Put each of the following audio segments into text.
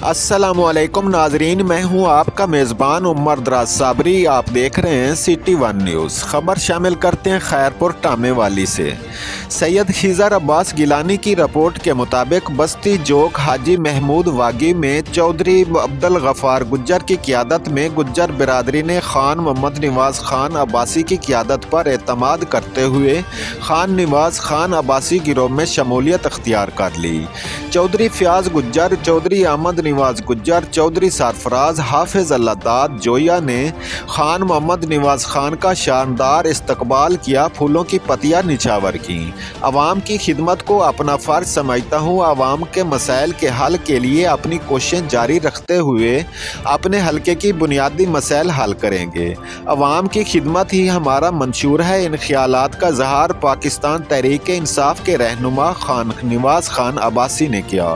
अस्सलाम वालेकुम नाजरीन, मैं हूं आपका मेज़बान उमर दराज साबरी। आप देख रहे हैं सिटी वन न्यूज़। खबर शामिल करते हैं खैरपुर टामे वाली से। सैयद खिज़र अब्बास गिलानी की रिपोर्ट के मुताबिक बस्ती जोक हाजी महमूद वागी में चौधरी अब्दुल गफ़ार गुज्जर की क़ियादत में गुज्जर बिरादरी ने खान मोहम्मद नवाज़ खान अब्बासी की क़ियादत पर एतमाद करते हुए खान नवाज़ खान अब्बासी गिरोह में शमूलियत अख्तियार कर ली। चौधरी फ़याज़ गुज्जर, चौधरी अहमद नवाज़ गुज्जर, चौधरी सरफराज, हाफिज़ अल्लादाद जोया ने खान मोहम्मद नवाज़ खान का शानदार इस्तकबाल किया, फूलों की पत्तियां निछावर की। अवाम की खिदमत को अपना फ़र्ज समझता हूँ। अवाम के मसाइल के हल के लिए अपनी कोशिशें जारी रखते हुए अपने हल्के की बुनियादी मसाइल हल करेंगे। अवाम की खिदमत ही हमारा मंशूर है। इन ख्यालात का इज़हार पाकिस्तान तहरीक इंसाफ के रहनुमा खान नवाज़ खान अब्बासी ने किया।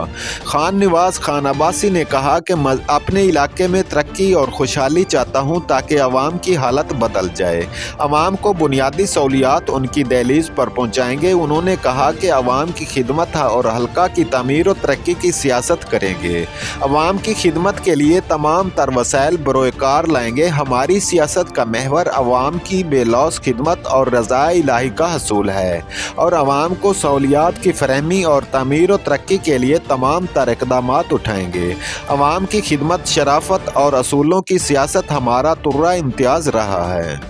खान नवाज़ खान अब्बासी ने कहा कि मैं अपने इलाके में तरक्की और खुशहाली चाहता हूँ ताकि अवाम की हालत बदल जाए। अवाम को बुनियादी सहूलियात उनकी दहलीज पर पहुँचाएंगे। उन्होंने कहा कि अवाम की खिदमत और हल्का की तमीर और तरक्की की सियासत करेंगे। अवाम की खिदमत के लिए तमाम तर वसाइल बरोकार लाएंगे। हमारी सियासत का महवर अवाम की बेलौस खिदमत और रज़ा इलाही का हसूल है और अवाम को सहूलियात की फरहमी और तमीर और तरक्की के लिए तमाम तर इक़दामात उठाएंगे। अवाम की खिदमत, शराफत और असूलों की सियासत हमारा तुर्रा इम्तियाज़ रहा है।